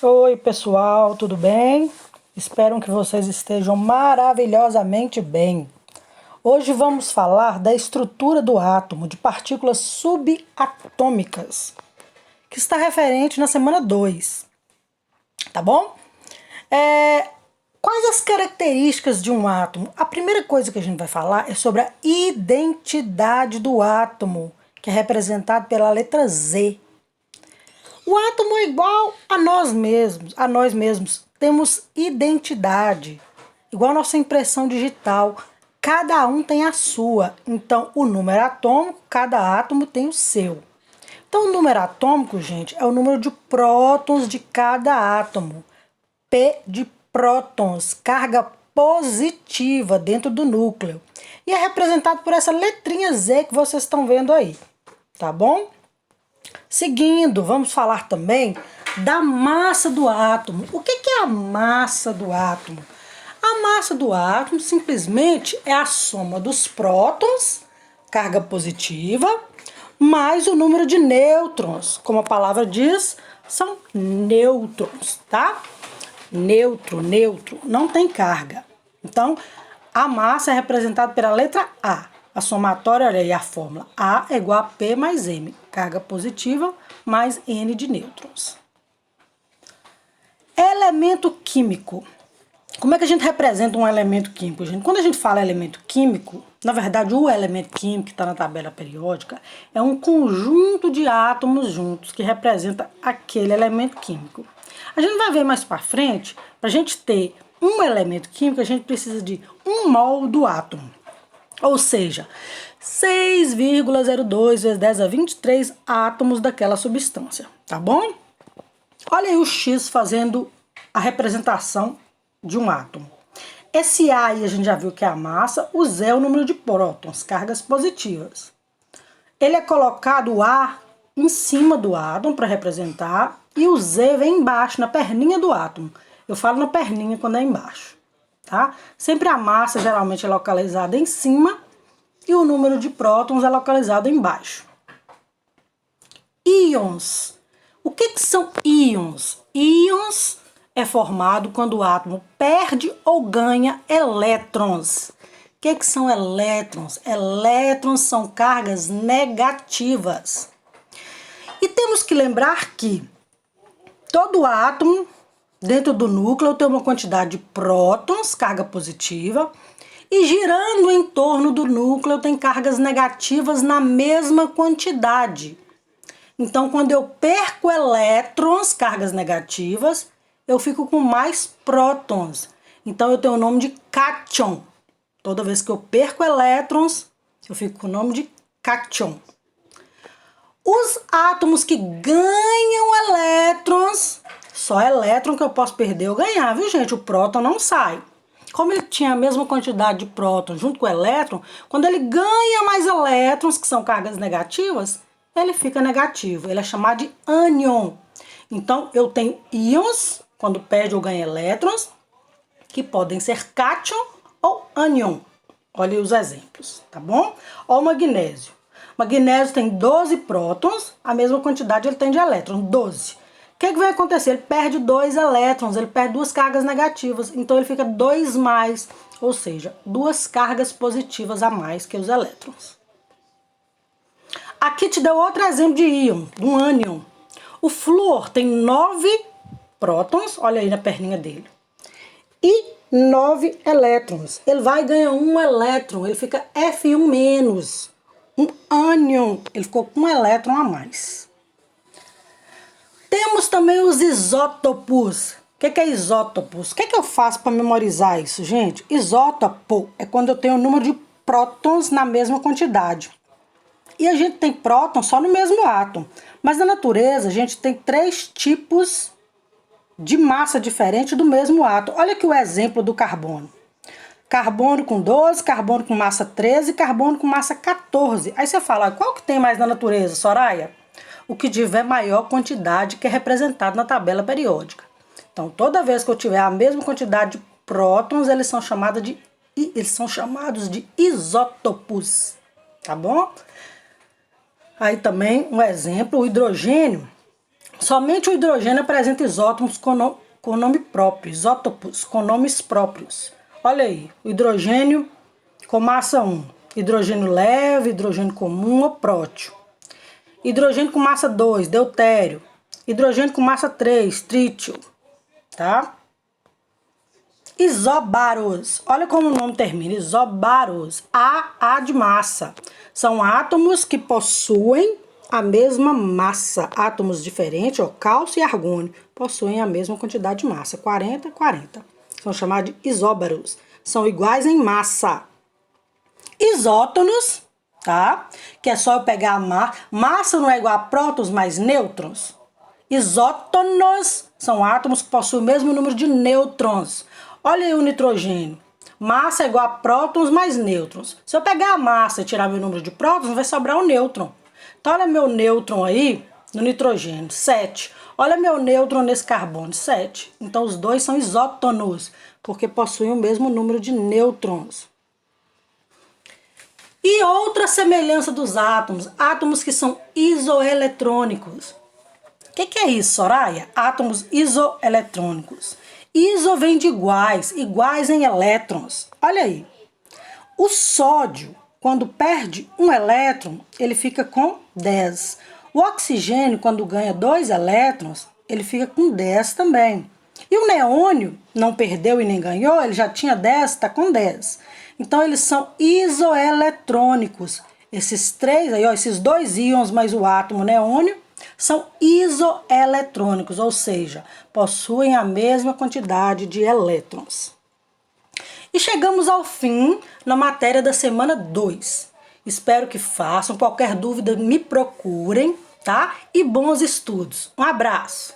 Oi, pessoal, tudo bem? Espero que vocês estejam maravilhosamente bem. Hoje vamos falar da estrutura do átomo de partículas subatômicas, que está referente na semana 2, tá bom? Quais as características de um átomo? A primeira coisa que a gente vai falar é sobre a identidade do átomo, que é representado pela letra Z. O átomo é igual a nós mesmos. Temos identidade, igual a nossa impressão digital. Cada um tem a sua. Então, o número atômico, cada átomo tem o seu. Então, o número atômico, gente, é o número de prótons de cada átomo. P de prótons, carga positiva dentro do núcleo. E é representado por essa letrinha Z que vocês estão vendo aí, tá bom? Seguindo, vamos falar também da massa do átomo. O que é a massa do átomo? A massa do átomo simplesmente é a soma dos prótons, carga positiva, mais o número de nêutrons. Como a palavra diz, são nêutrons, tá? Neutro, não tem carga. Então, a massa é representada pela letra A. A somatória, olha aí a fórmula. A é igual a P mais M. Carga positiva mais N de nêutrons. Elemento químico. Como é que a gente representa um elemento químico, gente? Quando a gente fala elemento químico, na verdade, o elemento químico que está na tabela periódica é um conjunto de átomos juntos que representa aquele elemento químico. A gente vai ver mais para frente, para a gente ter um elemento químico, a gente precisa de 1 mol do átomo. Ou seja, 6,02 vezes 10 a 23 átomos daquela substância, tá bom? Olha aí o X fazendo a representação de um átomo. Esse A aí a gente já viu que é a massa, o Z é o número de prótons, cargas positivas. Ele é colocado o A em cima do átomo para representar e o Z vem embaixo, na perninha do átomo. Eu falo na perninha quando é embaixo, tá? Sempre a massa geralmente é localizada em cima e o número de prótons é localizado embaixo. Íons. O que são íons? Íons é formado quando o átomo perde ou ganha elétrons. O que são elétrons? Elétrons são cargas negativas. E temos que lembrar que todo átomo dentro do núcleo tem uma quantidade de prótons, carga positiva, e girando em torno do núcleo tem cargas negativas na mesma quantidade. Então, quando eu perco elétrons, cargas negativas, eu fico com mais prótons. Então, eu tenho o nome de cátion. Toda vez que eu perco elétrons, eu fico com o nome de cátion. Os átomos que ganham elétrons, só elétron que eu posso perder ou ganhar, viu, gente? O próton não sai. Como ele tinha a mesma quantidade de prótons junto com o elétron, quando ele ganha mais elétrons, que são cargas negativas, ele fica negativo. Ele é chamado de ânion. Então, eu tenho íons, quando perde ou ganha elétrons, que podem ser cátion ou ânion. Olha os exemplos, tá bom? Ó o magnésio. O magnésio tem 12 prótons, a mesma quantidade ele tem de elétrons, 12. O que vai acontecer? Ele perde 2 elétrons, ele perde 2 cargas negativas, então ele fica 2 mais, ou seja, 2 cargas positivas a mais que os elétrons. Aqui te deu outro exemplo de íon, um ânion. O flúor tem 9 prótons, olha aí na perninha dele, e 9 elétrons. Ele vai ganhar um elétron, ele fica F1-. Um ânion, ele ficou com um elétron a mais. Temos também os isótopos. O que é isótopos? O que eu faço para memorizar isso, gente? Isótopo é quando eu tenho o número de prótons na mesma quantidade. E a gente tem prótons só no mesmo átomo. Mas na natureza a gente tem 3 tipos de massa diferente do mesmo átomo. Olha aqui o exemplo do carbono. Carbono com 12, carbono com massa 13, carbono com massa 14. Aí você fala, qual que tem mais na natureza, Soraya? O que tiver maior quantidade, que é representado na tabela periódica. Então, toda vez que eu tiver a mesma quantidade de prótons, eles são chamados de isótopos, tá bom? Aí também um exemplo, o hidrogênio Somente o hidrogênio apresenta isótopos com nome próprio, isótopos com nomes próprios. Olha aí, o hidrogênio com massa 1, hidrogênio leve, hidrogênio comum ou prótio. Hidrogênio com massa 2, deutério. Hidrogênio com massa 3, trítio. Tá? Isóbaros. Olha como o nome termina, isóbaros. A de massa. São átomos que possuem a mesma massa. Átomos diferentes, ó, cálcio e argônio, possuem a mesma quantidade de massa, 40, 40. São chamados de isóbaros. São iguais em massa. Isótonos, tá? Que é só eu pegar a massa não é igual a prótons mais nêutrons. Isótonos são átomos que possuem o mesmo número de nêutrons. Olha aí o nitrogênio. Massa é igual a prótons mais nêutrons. Se eu pegar a massa e tirar meu número de prótons, vai sobrar um nêutron. Então olha meu nêutron aí no nitrogênio, 7. Olha meu nêutron nesse carbono, 7. Então os dois são isótonos, porque possuem o mesmo número de nêutrons. E outra semelhança dos átomos, átomos que são isoeletrônicos. O que é isso, Soraya? Átomos isoeletrônicos. Iso vem de iguais, iguais em elétrons. Olha aí. O sódio, quando perde um elétron, ele fica com 10. O oxigênio, quando ganha 2 elétrons, ele fica com 10 também. E o neônio não perdeu e nem ganhou, ele já tinha 10, está com 10. Então eles são isoeletrônicos. Esses três aí, ó, esses dois íons mais o átomo neônio, são isoeletrônicos, ou seja, possuem a mesma quantidade de elétrons. E chegamos ao fim na matéria da semana 2. Espero que façam. Qualquer dúvida, me procurem, tá? E bons estudos. Um abraço!